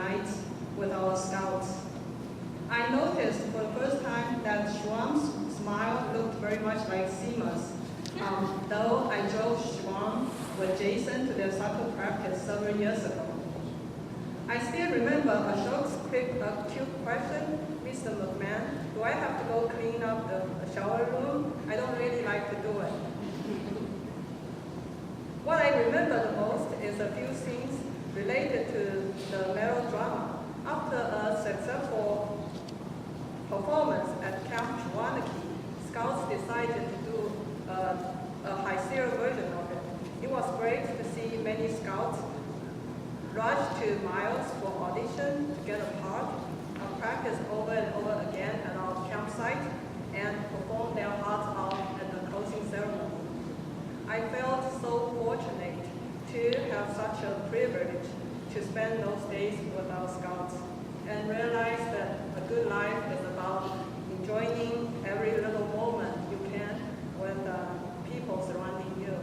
nights with our scouts. I noticed for the first time that Schwann's smile looked very much like Seema's, though I drove Schwann with Jason to their soccer practice several years ago. I still remember a short, cute question, Mr. McMahon, do I have to go clean up the shower room? I don't really like to do it. What I remember the most is a few scenes related to the melodrama. After a successful performance at Camp Choudhary, Scouts decided to do a high-seer version of it. It was great to see many Scouts rush to miles for audition to get a part, practice over and over again at our campsite, and perform their hearts out at the closing ceremony. I felt so fortunate to have such a privilege to spend those days with our Scouts and realize that a good life is about enjoying every little moment you can with people surrounding you.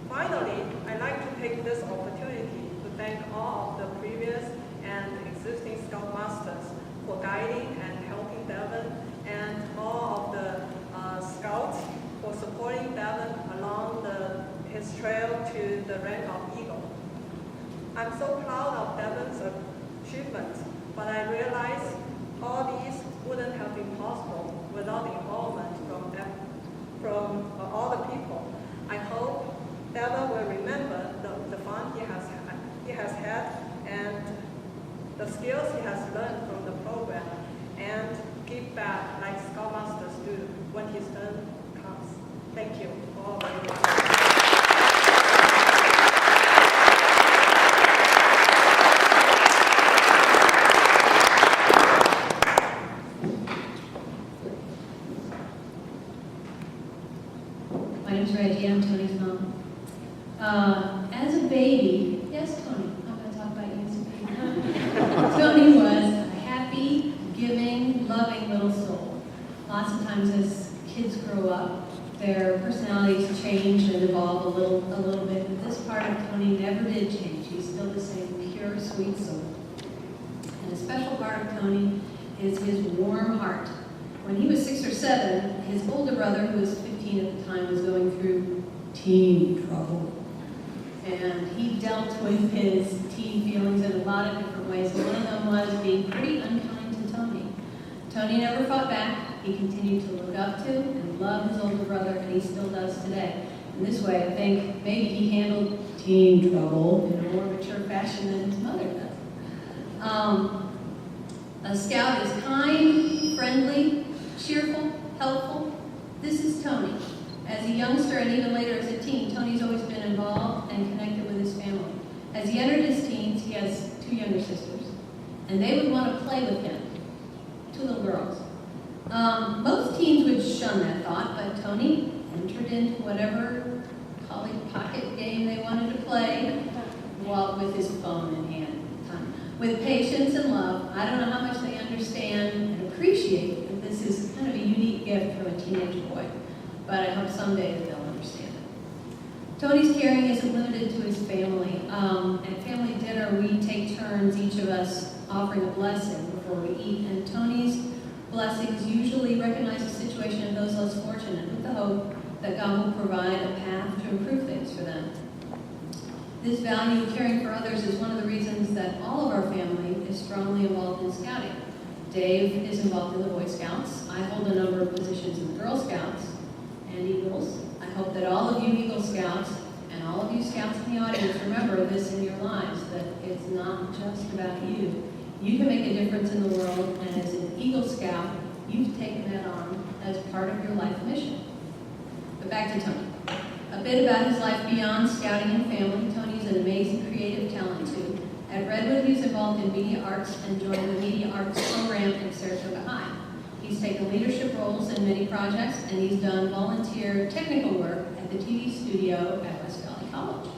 Finally, I'd like to take this opportunity to thank all of the previous and existing Scoutmasters for guiding and helping Devon, and all of the Scouts for supporting Devon along his trail to the rank of Eagle. I'm so proud of Devon's achievements, but I realize all these wouldn't have been possible without the involvement from all the people. I hope Devon will remember the fun he has had and the skills he has learned from the program, and give back like Scoutmasters do when his turn comes. Thank you all very much. My name's Reggie, I'm Tony's mom. As a baby, yes, Tony, I'm going to talk about you as a baby. Tony was a happy, giving, loving little soul. Lots of times as kids grow up, their personalities change and evolve a little bit, but this part of Tony never did change. He's still the same pure, sweet soul. And a special part of Tony is his warm heart. When he was 6 or 7, his older brother, who was 15 at the time, was going through teen trouble. And he dealt with his teen feelings in a lot of different ways. And one of them was being pretty unkind to Tony. Tony never fought back. He continued to look up to and love his older brother, and he still does today. In this way, I think maybe he handled teen trouble in a more mature fashion than his mother does. A scout is kind, friendly, cheerful, helpful. This is Tony. As a youngster and even later as a teen, Tony's always been involved and connected with his family. As he entered his teens, he has 2 younger sisters, and they would want to play with him. 2 little girls. Most teens would shun that thought, but Tony entered into whatever pocket game they wanted to play, with his phone in hand. With patience and love. I don't know how much they understand and appreciate that this is kind of a unique gift from a teenage boy, but I hope someday that they'll understand it. Tony's caring isn't limited to his family. At family dinner, we take turns, each of us offering a blessing before we eat, and Tony's blessings usually recognize the situation of those less fortunate with the hope that God will provide a path to improve things for them. This value of caring for others is one of the reasons that all of our family is strongly involved in scouting. Dave is involved in the Boy Scouts. I hold a number of positions in the Girl Scouts and Eagles. I hope that all of you Eagle Scouts and all of you Scouts in the audience remember this in your lives, that it's not just about you. You can make a difference in the world, and as an Eagle Scout, you've taken that on as part of your life mission. But back to Tony. A bit about his life beyond scouting and family. Tony's an amazing creative talent too. At Redwood, he's involved in media arts and joined the media arts program at Saratoga High. He's taken leadership roles in many projects, and he's done volunteer technical work at the TV studio at West Valley College.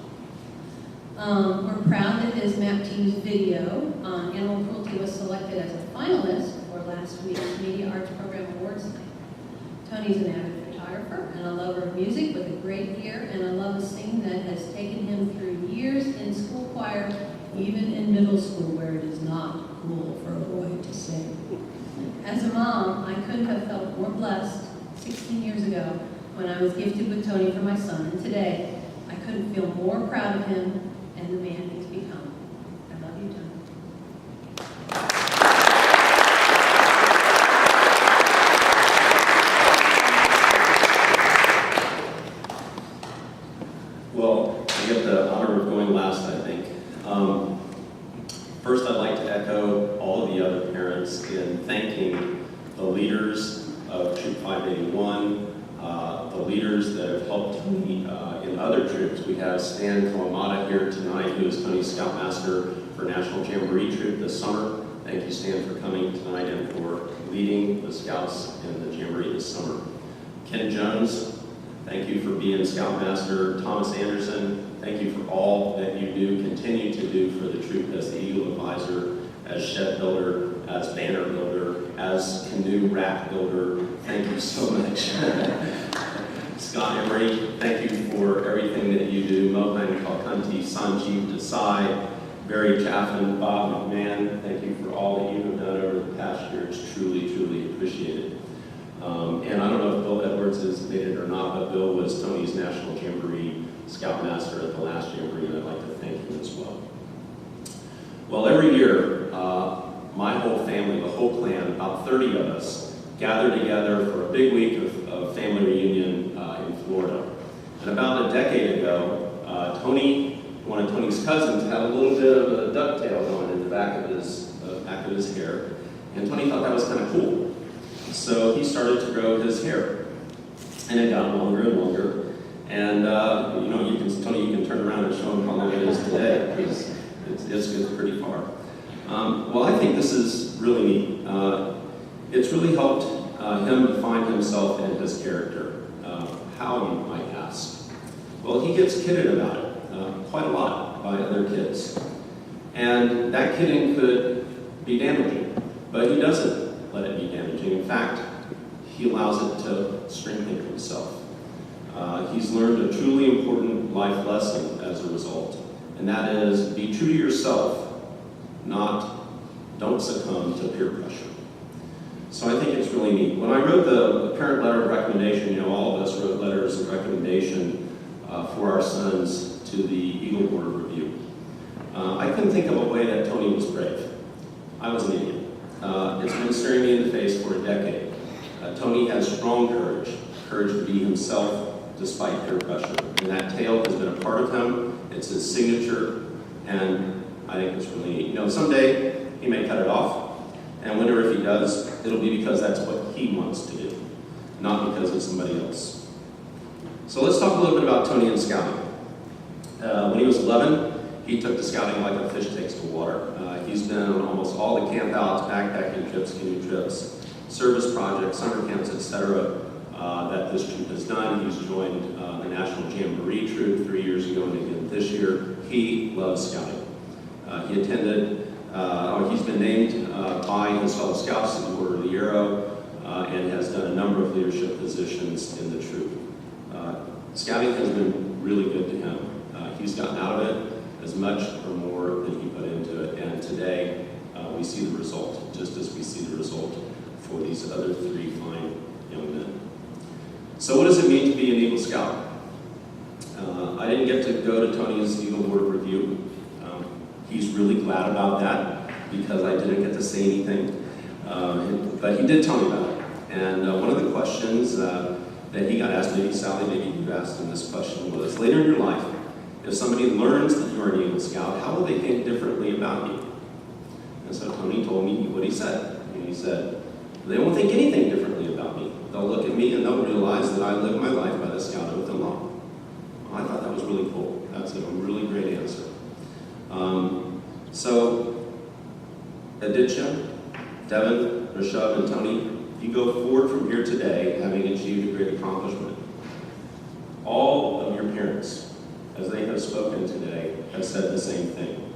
We're proud that his MAP team's video on animal cruelty was selected as a finalist for last week's Media Arts Program Awards night. Tony's an avid photographer and a lover of music with a great ear and a love of singing that has taken him through years in school choir even in middle school where it is not cool for a boy to sing. As a mom, I couldn't have felt more blessed 16 years ago when I was gifted with Tony for my son, and today I couldn't feel more proud of him and the man he's become. I love you, Tony. Well, I get the honor of going last, I think. First, I'd like to echo all of the other parents in thanking the leaders of Troop 581, the leaders that have helped me in other troops. We have Stan Kalamata here tonight, who is Tony's Scoutmaster for National Jamboree Troop this summer. Thank you, Stan, for coming tonight and for leading the Scouts in the Jamboree this summer. Ken Jones, thank you for being Scoutmaster. Thomas Anderson, thank you for all that you do, continue to do for the troop as the Eagle Advisor, as shed builder, as banner builder, as canoe rack builder. Thank you so much. Scott Emery, thank you for everything that you do. Mohan Kalkanti, Sanjeev Desai, Barry Chaffin, Bob McMahon, thank you for all that you have done over the past year. It's truly, truly appreciated. And I don't know if Bill Edwards has made it or not, but Bill was Tony's National Jamboree Scoutmaster at the last Jamboree, and I'd like to thank him as well. Well, every year, my whole family, the whole clan, about 30 of us, gather together for a big week of family reunion in Florida. And about a decade ago, Tony, one of Tony's cousins, had a little bit of a ducktail going in the back of his hair, and Tony thought that was kind of cool. So he started to grow his hair, and it got longer and longer. And Tony, you can turn around and show him how long it is today, because it's pretty far. Well, I think this is really neat. It's really helped him define himself and his character. How, you might ask? Well, he gets kidded about it quite a lot by other kids. And that kidding could be damaging, but he doesn't let it be damaging. In fact, he allows it to strengthen himself. He's learned a truly important life lesson as a result, and that is be true to yourself, don't succumb to peer pressure. So I think it's really neat. When I wrote the parent letter of recommendation, all of us wrote letters of recommendation for our sons to the Eagle Board of Review. I couldn't think of a way that Tony was brave. I was an idiot. It's been staring me in the face for a decade. Tony has strong courage to be himself despite peer pressure. And that tail has been a part of him. It's his signature, and I think it's really neat. Someday he may cut it off, and I wonder if he does, it'll be because that's what he wants to do, not because it's somebody else. So let's talk a little bit about Tony and scouting. When he was 11, he took to scouting like a fish takes to water. He's been on almost all the camp outs, backpacking trips, canoe trips, service projects, summer camps, etc. That this troop has done. He's joined the National Jamboree Troop 3 years ago and again this year. He loves scouting. He attended, he's been named by his fellow scouts to the Order of the Arrow and has done a number of leadership positions in the troop. Scouting has been really good to him. He's gotten out of it as much or more than he put into it, and today we see the result, just as we see the result for these other 3 fine young men. So what does it mean to be an Eagle Scout? I didn't get to go to Tony's Eagle Board of Review. He's really glad about that because I didn't get to say anything, but he did tell me about it. And one of the questions that he got asked, maybe Sally, maybe you asked him this question, was later in your life, if somebody learns that you're an Eagle Scout, how will they think differently about you? And so Tony told me what he said. And he said, they won't think anything differently about me. They'll look at me and they'll realize that I live my life by the Scout Oath and Law. Well, I thought that was really cool. That's a really great answer. So, Aditya, Devin, Rishabh, and Tony, you go forward from here today having achieved a great accomplishment. All of your parents, as they have spoken today, have said the same thing.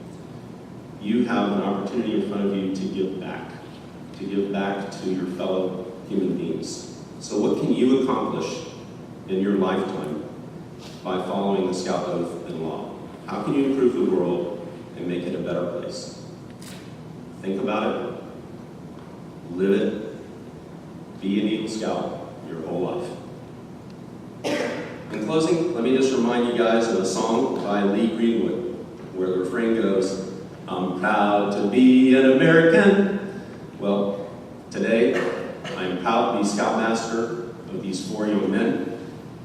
You have an opportunity in front of you to give back to your fellow human beings. So what can you accomplish in your lifetime by following the Scout Oath and Law? How can you improve the world, and and make it a better place. Think about it, live it, be an Eagle Scout your whole life. In closing, let me just remind you guys of a song by Lee Greenwood, where the refrain goes, I'm proud to be an American. Well, today, I'm proud to be Scoutmaster of these 4 young men,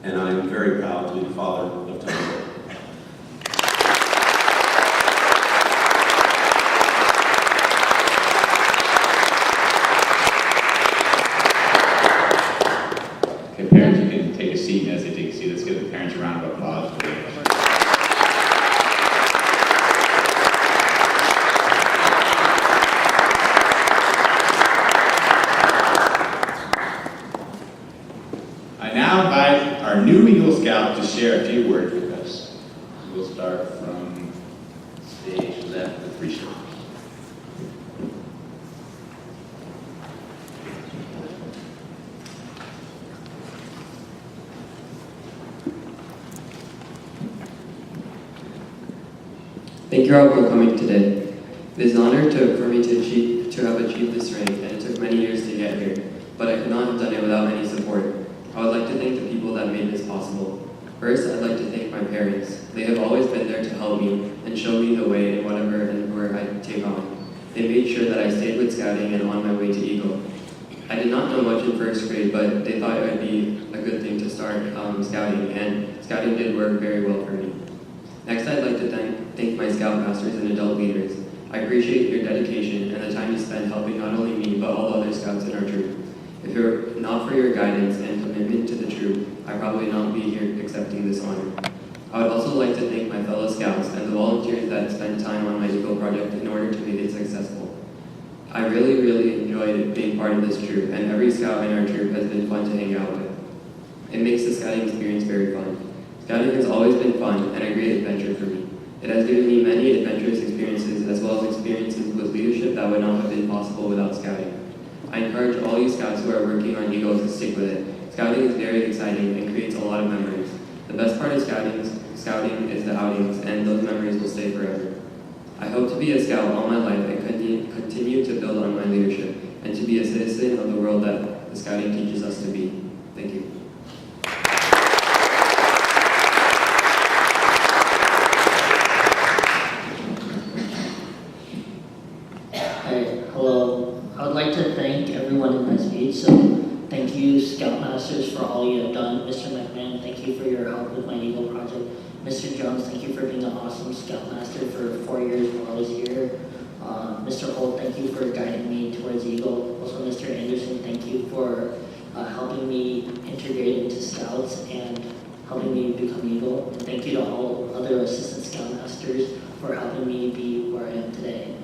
and I'm very proud to be the father of Tony. Okay, parents, you can take a seat, and as they take a seat, let's give the parents a round of applause. I now invite our new Eagle Scout to share a few words with us. We'll start from stage left with Rishi. Thank you all for coming today. It is an honor for me to have achieved this rank, and it took many years to get here, but I could not have done it without any support. I would like to thank the people that made this possible. First, I'd like to thank my parents. They have always been there to help me and show me the way in whatever and where I take on. They made sure that I stayed with Scouting and on my way to Eagle. I did not know much in first grade, but they thought it would be a good thing to start Scouting, and Scouting did work very well for me. Next, I'd like to thank my Scoutmasters and adult leaders. I appreciate your dedication and the time you spend helping not only me, but all other Scouts in our troop. If it were not for your guidance and commitment to the troop, I'd probably not be here accepting this honor. I would also like to thank my fellow Scouts and the volunteers that spent time on my Eagle project in order to make it successful. I really enjoyed being part of this troop, and every Scout in our troop has been fun to hang out with. It makes the Scouting experience very fun. Scouting has always been fun and a great adventure for me. It has given me many adventurous experiences as well as experiences with leadership that would not have been possible without Scouting. I encourage all you Scouts who are working on Eagle to stick with it. Scouting is very exciting and creates a lot of memories. The best part of Scouting is the outings, and those memories will stay forever. I hope to be a Scout all my life and continue to build on my leadership and to be a citizen of the world that the Scouting teaches us to be. Thank you. Hello. I would like to thank everyone in my speech. So thank you, Scoutmasters, for all you have done. Mr. McMahon, thank you for your help with my Eagle project. Mr. Jones, thank you for being an awesome Scoutmaster for 4 years while I was here. Mr. Holt, thank you for guiding me towards Eagle. Also, Mr. Anderson, thank you for helping me integrate into Scouts and helping me become Eagle. And thank you to all other assistant Scoutmasters for helping me be where I am today.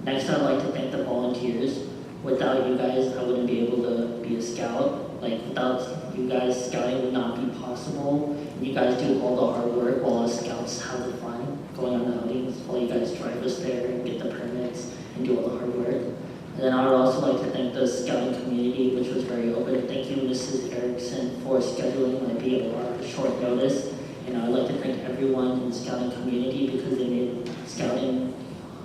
Next, I'd like to thank the volunteers. Without you guys, I wouldn't be able to be a Scout. Like, without you guys, Scouting would not be possible. And you guys do all the hard work while us Scouts have the fun going on the outings, while you guys drive us there and get the permits and do all the hard work. And then I would also like to thank the Scouting community, which was very open. Thank you, Mrs. Erickson, for scheduling my BLR at short notice. And I'd like to thank everyone in the Scouting community because they made Scouting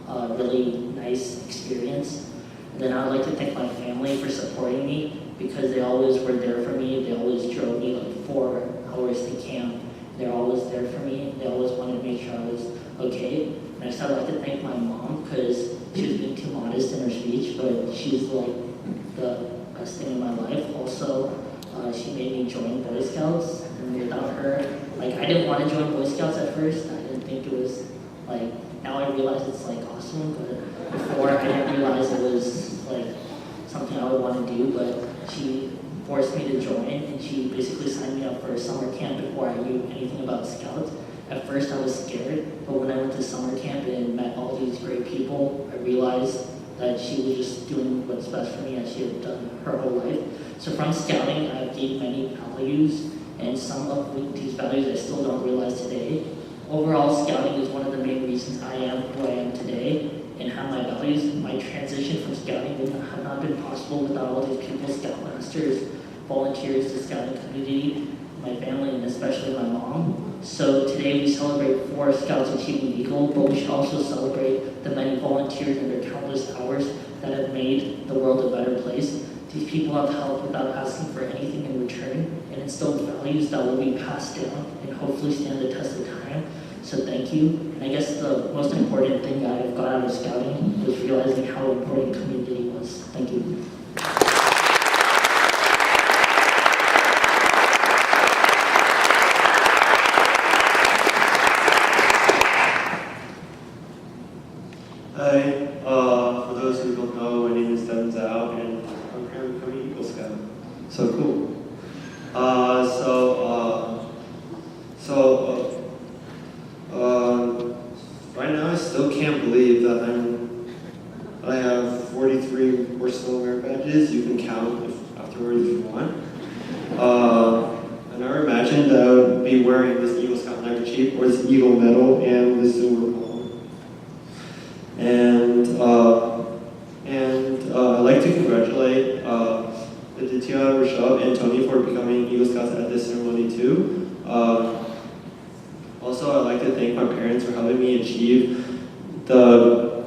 a really nice experience. And then I would like to thank my family for supporting me because they always were there for me. They always drove me like 4 hours to camp. They're always there for me. They always wanted to make sure I was okay. Next, I'd like to thank my mom because she was being too modest in her speech, but she's like the best thing in my life. Also, she made me join Boy Scouts, and without her, like, I didn't want to join Boy Scouts at first. I didn't think it was like, now I realize it's like awesome, but before I didn't realize it was like something I would want to do. But she forced me to join, and she basically signed me up for a summer camp before I knew anything about Scouts. At first I was scared, but when I went to summer camp and met all these great people, I realized that she was just doing what's best for me as she had done her whole life. So from Scouting, I've gained many values, and some of these values I still don't realize today. Overall, Scouting is one of the main reasons I am who I am today, and have my values. My transition from Scouting would have not been possible without all these people, Scoutmasters, volunteers, the Scouting community. my family, and especially my mom. So today we celebrate 4 Scouts achieving Eagle, but we should also celebrate the many volunteers and their countless hours that have made the world a better place. These people have helped without asking for anything in return and instilled values that will be passed down and hopefully stand the test of time. So thank you. And I guess the most important thing that I've got out of scouting was realizing how important community was. Thank you. Hi, for those who don't know, my name is Gwen Zhao, and I'm currently becoming Eagle Scout. So cool. Right now I still can't believe that I have 43 personal merit badges. You can count afterwards if you want. I never imagined that I would be wearing this Eagle Scout neckerchief or this Eagle medal and this silver palm. I'd like to congratulate Aditya, Rishabh, and Tony for becoming Eagle Scouts at this ceremony too. Also, I'd like to thank my parents for helping me achieve the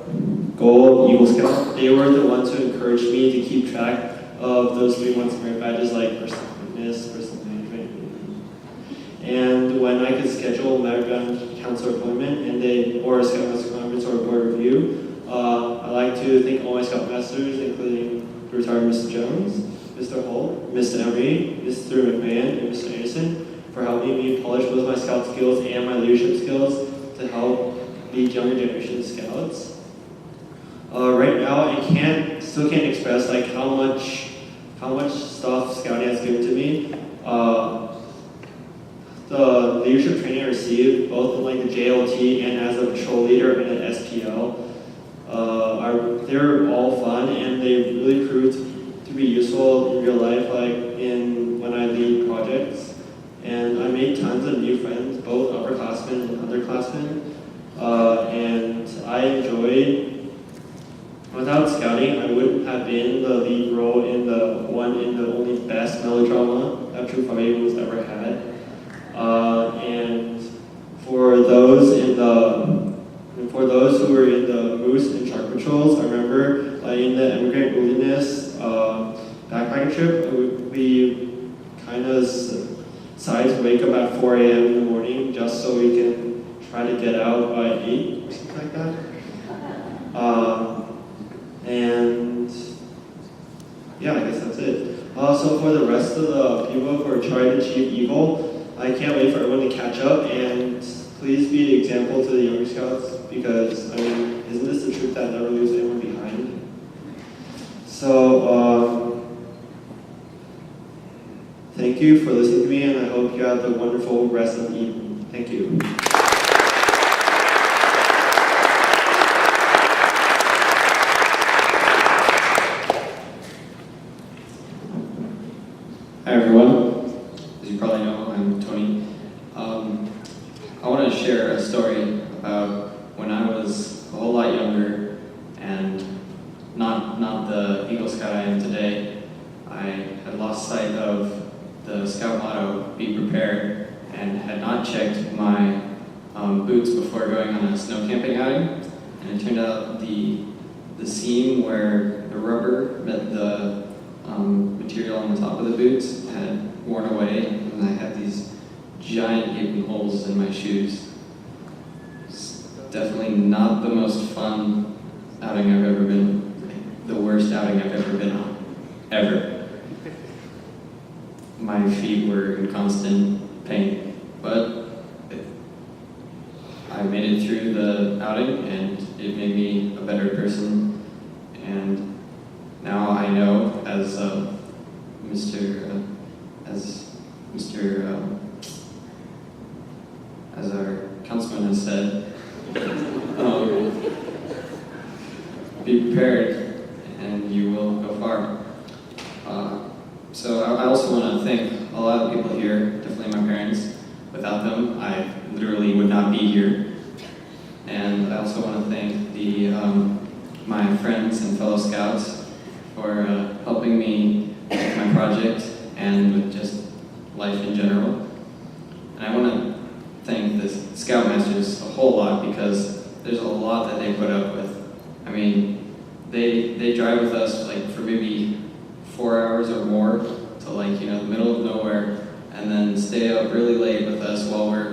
goal of Eagle Scout. They were the ones who encouraged me to keep track of those 3 months merit badges like personal fitness, personal management, and when I could schedule a merit badge counselor appointment or a Scoutmaster conference or a board review. I'd like to thank all my Scoutmasters, including the retired Mr. Jones, Mr. Holt, Mr. Emery, Mr. McMahon, and Mr. Erickson for helping me polish both my Scout skills and my leadership skills to help lead younger generation Scouts. Right now, I still can't express like how much stuff Scouting has given to me. The leadership training I received, both in like the JLT and as a patrol leader and an SPL, they're all fun and they really proved to be useful in real life, like when I lead projects. And I made tons of new friends, both upperclassmen and underclassmen. And I enjoyed, without Scouting, I wouldn't have been the lead role in the only best melodrama that Troop 581 has ever had. And for those who were in the Moose and Shark Patrols, I remember in the Immigrant Wilderness backpacking trip, we kind of decided to wake up at 4 a.m. in the morning just so we can try to get out by 8 or something like that. And yeah, I guess that's it. So for the rest of the people who are trying to achieve Eagle, I can't wait for everyone to catch up and please be an example to the younger Scouts because, I mean, isn't this the truth that never leaves anyone behind? So, thank you for listening to me and I hope you have a wonderful rest of the evening. Thank you. Hi everyone, as you probably know, I'm Tony. I want to share a story about when I was a whole lot younger and not the Eagle Scout I am today. I had lost sight of the Scout motto, be prepared, and had not checked my boots before going on a snow camping outing. And it turned out the seam where the rubber met the material on the top of the boots had worn away, and I had these giant gaping holes in my shoes. It's definitely not the most fun outing I've ever been, the worst outing I've ever been on, ever. My feet were in constant pain, but I made it through the outing and it made me a better person. And now I know, as as our councilman has said, be prepared and you will go far. So I also want to thank a lot of people here, definitely my parents. Without them, I literally would not be here. And I also want to thank my friends and fellow scouts for helping me with my project and with just life in general. And I want to thank the Scoutmasters a whole lot because there's a lot that they put up with. I mean, they drive with us like for maybe 4 hours or more to like, the middle of nowhere, and then stay up really late with us while we're,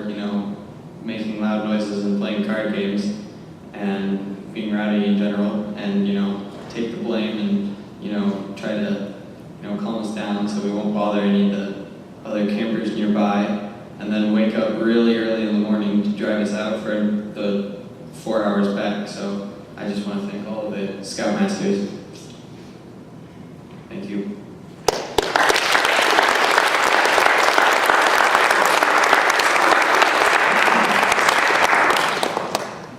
making loud noises and playing card games and being rowdy in general, and, take the blame and, try to, calm us down so we won't bother any of the other campers nearby, and then wake up really early in the morning to drive us out for the 4 hours back. So I just want to thank all of the Scoutmasters. Thank you.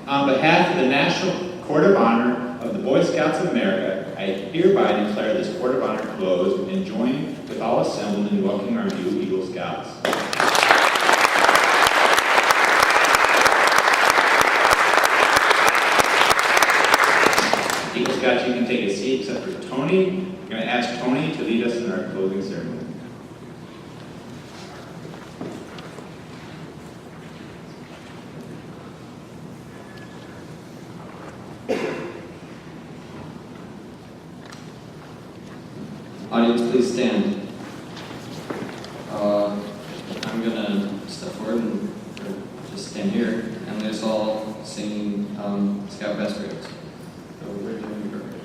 On behalf of the National Court of Honor of the Boy Scouts of America, I hereby declare this Court of Honor closed and join with all assembled in welcoming our new Eagle Scouts. Eagle Scouts, you can take a seat except for Tony. I'm going to ask Tony to lead us in our closing ceremony. Audience, please stand. I'm going to step forward and just stand here and let us all sing Scout Best Rails. So we're doing perfect.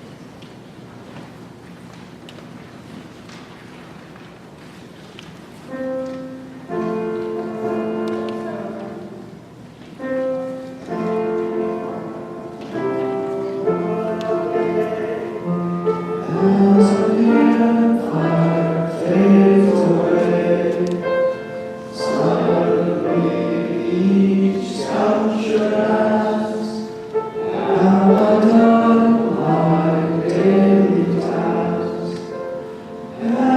Yeah.